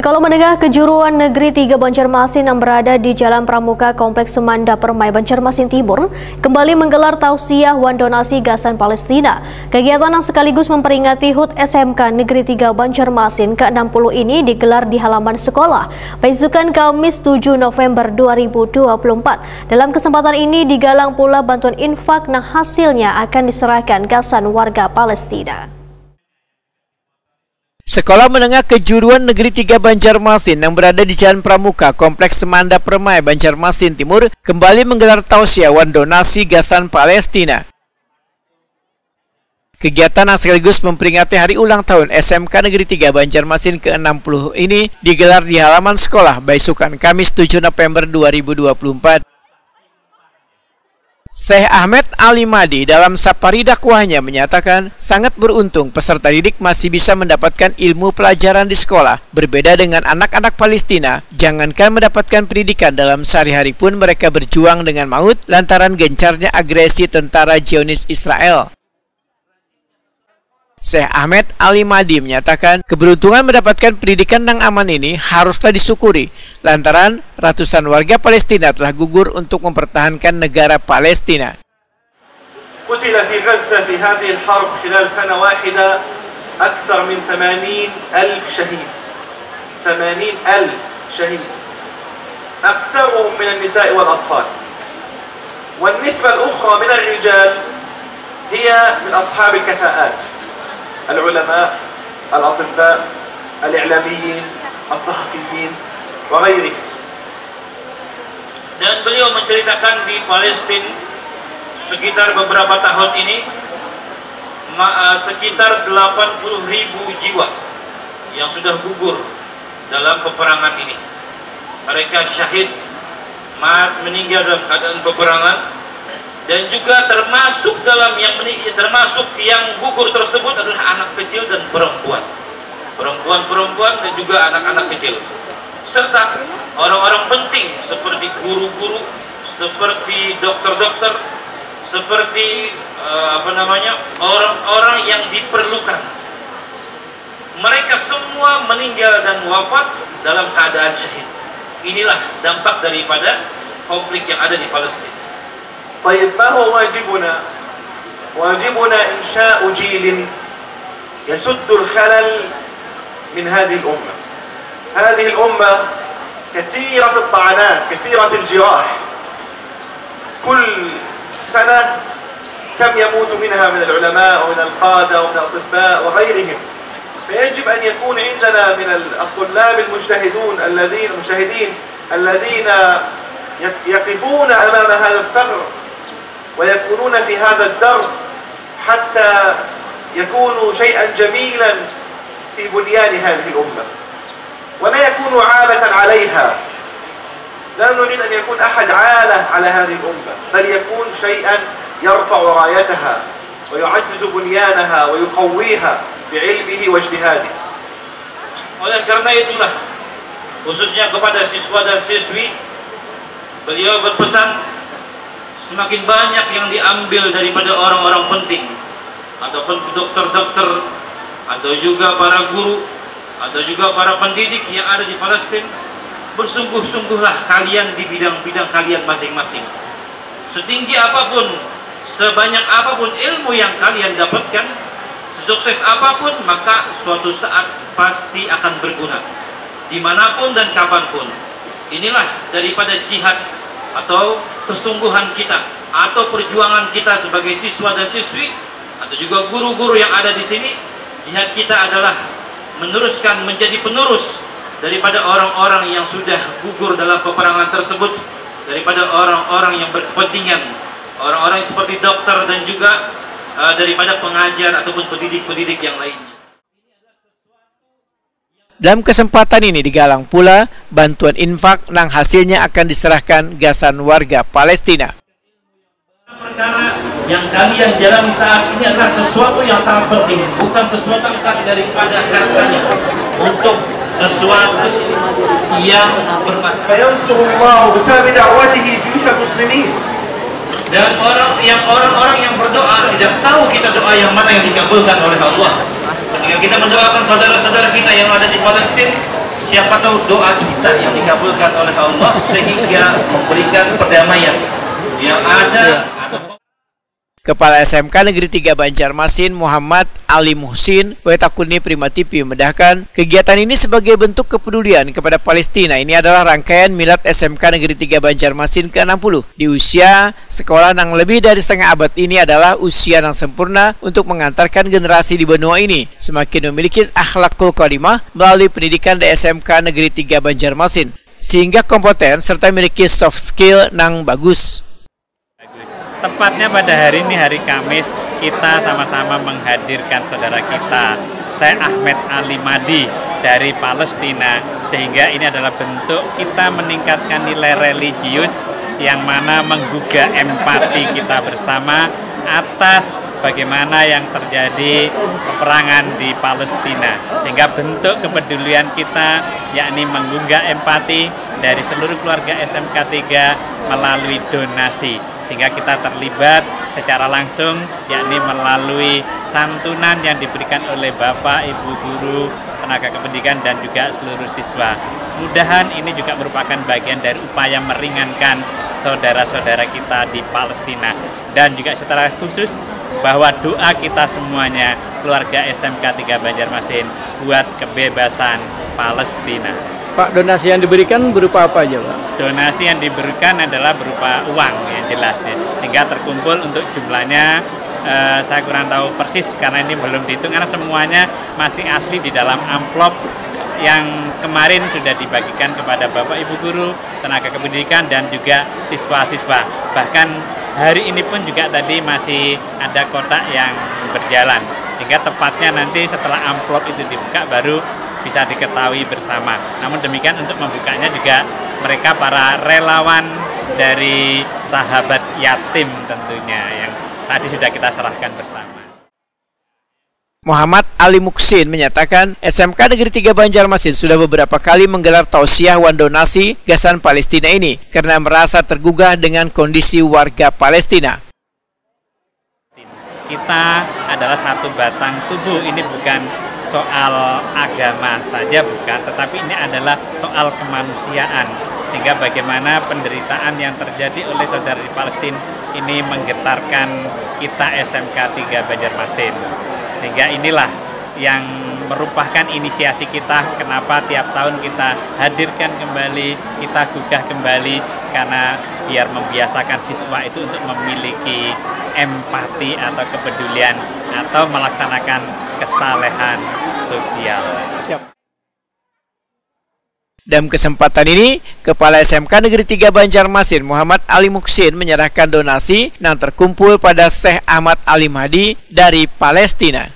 Sekolah Menengah Kejuruan Negeri 3 Banjarmasin yang berada di Jalan Pramuka Kompleks Semanda Permai Banjarmasin Timur kembali menggelar tausiah wan donasi gasan Palestina. Kegiatan yang sekaligus memperingati HUT SMK Negeri 3 Banjarmasin ke-60 ini digelar di halaman sekolah besokan Kamis 7 November 2024. Dalam kesempatan ini digalang pula bantuan infak yang hasilnya akan diserahkan gasan warga Palestina. Sekolah Menengah Kejuruan Negeri 3 Banjarmasin yang berada di Jalan Pramuka Kompleks Semanda Permai Banjarmasin Timur kembali menggelar tausiah wan donasi gasan Palestina. Kegiatan yang sekaligus memperingati hari ulang tahun SMK Negeri 3 Banjarmasin ke-60 ini digelar di halaman sekolah besokan Kamis 7 November 2024. Syekh Ahmed Al-Imadi dalam sapari dakwahnya menyatakan sangat beruntung peserta didik masih bisa mendapatkan ilmu pelajaran di sekolah. Berbeda dengan anak-anak Palestina, jangankan mendapatkan pendidikan dalam sehari-hari pun mereka berjuang dengan maut lantaran gencarnya agresi tentara Zionis Israel. Syekh Ahmed Al-Imadi menyatakan keberuntungan mendapatkan pendidikan yang aman ini haruslah disyukuri lantaran ratusan warga Palestina telah gugur untuk mempertahankan negara Palestina. قتل في غزة في هذه الحرب خلال سنة واحدة أكثر من 80,000 شهيد 80,000 شهيد أكثرهم من النساء والأطفال والنسبة الأخرى من الرجال هي من أصحاب الكفاءات العلماء الأطباء الإعلاميين الصحفيين وغيرهم. Dan beliau menceritakan di Palestina sekitar beberapa tahun ini sekitar 80.000 jiwa yang sudah gugur dalam peperangan ini. Mereka syahid, meninggal dalam keadaan peperangan. Dan juga termasuk yang gugur tersebut adalah anak kecil dan perempuan dan juga anak-anak kecil, serta orang-orang penting seperti guru-guru, seperti dokter-dokter, seperti orang-orang yang diperlukan. Mereka semua meninggal dan wafat dalam keadaan syahid. Inilah dampak daripada konflik yang ada di Palestina. طيب ما هو واجبنا؟ واجبنا إنشاء جيل يسد الخلل من هذه الأمة. هذه الأمة كثيرة الطعنات، كثيرة الجراح. كل سنة كم يموت منها من العلماء ومن القادة ومن الأطباء وغيرهم. فيجب أن يكون عندنا من الطلاب المجتهدين الذين يقفون أمام هذا الثغر ويكونون في هذا الدرب حتى يكونوا شيئا جميلا في بنيان هذه الأمة ولا يكونوا عالة عليها. لا نريد أن يكون أحد عالة على هذه الأمة بل يكون شيئا يرفع رايتها ويعزز بنيانها ويقويها بعلمه واجتهاده. Oleh karena itulah khususnya kepada siswa dan siswi beliau berpesan semakin banyak yang diambil daripada orang-orang penting ataupun dokter-dokter atau juga para guru atau juga para pendidik yang ada di Palestina. Bersungguh-sungguhlah kalian di bidang-bidang kalian masing-masing. Setinggi apapun, sebanyak apapun ilmu yang kalian dapatkan, sesukses apapun, maka suatu saat pasti akan berguna dimanapun dan kapanpun. Inilah daripada jihad atau kesungguhan kita atau perjuangan kita sebagai siswa dan siswi atau juga guru-guru yang ada di sini. Jihad kita adalah meneruskan menjadi penerus daripada orang-orang yang sudah gugur dalam peperangan tersebut, daripada orang-orang yang berkepentingan, orang-orang seperti dokter dan juga daripada pengajar ataupun pendidik-pendidik yang lainnya. Dalam kesempatan ini digalang pula bantuan infak yang hasilnya akan diserahkan gasan warga Palestina. Perkara yang kalian jalani saat ini adalah sesuatu yang sangat penting, bukan sesuatu yang daripada rasanya, untuk sesuatu yang bermasalah. Dan orang-orang yang berdoa tidak tahu kita doa yang mana yang dikabulkan oleh Allah. Ketika kita mendoakan saudara-saudara kita yang ada di Palestina, siapa tahu doa kita yang dikabulkan oleh Allah sehingga memberikan perdamaian yang ada. Kepala SMK Negeri 3 Banjarmasin Muhammad Ali Muhsin Wetakuni Prima TV memedahkan kegiatan ini sebagai bentuk kepedulian kepada Palestina. Ini adalah rangkaian milad SMK Negeri 3 Banjarmasin ke-60. Di usia sekolah yang lebih dari setengah abad ini adalah usia yang sempurna untuk mengantarkan generasi di benua ini semakin memiliki akhlakul karimah melalui pendidikan di SMK Negeri 3 Banjarmasin sehingga kompeten serta memiliki soft skill yang bagus. Tepatnya pada hari ini, hari Kamis, kita sama-sama menghadirkan saudara kita, Syekh Ahmed Ali Madi dari Palestina, sehingga ini adalah bentuk kita meningkatkan nilai religius yang mana menggugah empati kita bersama atas bagaimana yang terjadi peperangan di Palestina, sehingga bentuk kepedulian kita yakni menggugah empati dari seluruh keluarga SMK 3 melalui donasi, sehingga kita terlibat secara langsung yakni melalui santunan yang diberikan oleh Bapak, Ibu guru, tenaga kependidikan dan juga seluruh siswa. Mudahan ini juga merupakan bagian dari upaya meringankan saudara-saudara kita di Palestina, dan juga secara khusus bahwa doa kita semuanya keluarga SMK 3 Banjarmasin buat kebebasan Palestina. Pak, donasi yang diberikan berupa apa aja, Pak? Donasi yang diberikan adalah berupa uang yang jelas, sehingga terkumpul untuk jumlahnya saya kurang tahu persis karena ini belum dihitung, karena semuanya masih asli di dalam amplop yang kemarin sudah dibagikan kepada Bapak Ibu guru, tenaga kependidikan dan juga siswa-siswa. Bahkan hari ini pun juga tadi masih ada kotak yang berjalan, sehingga tepatnya nanti setelah amplop itu dibuka baru bisa diketahui bersama. Namun demikian untuk membukanya juga mereka para relawan dari sahabat yatim tentunya yang tadi sudah kita serahkan bersama. Muhammad Ali Muhsin menyatakan SMK Negeri 3 Banjarmasin sudah beberapa kali menggelar tausiah wan donasi gasan Palestina ini karena merasa tergugah dengan kondisi warga Palestina. Kita adalah satu batang tubuh, ini bukan soal agama saja bukan, tetapi ini adalah soal kemanusiaan, sehingga bagaimana penderitaan yang terjadi oleh saudara di Palestina ini menggetarkan kita SMK 3 Banjarmasin, sehingga inilah yang merupakan inisiasi kita kenapa tiap tahun kita hadirkan kembali, kita gugah kembali, karena biar membiasakan siswa itu untuk memiliki empati atau kepedulian atau melaksanakan kesalehan sosial. Siap. Dalam kesempatan ini, Kepala SMK Negeri 3 Banjarmasin Muhammad Ali Muhsin menyerahkan donasi yang terkumpul pada Syekh Ahmad Ali Madi dari Palestina.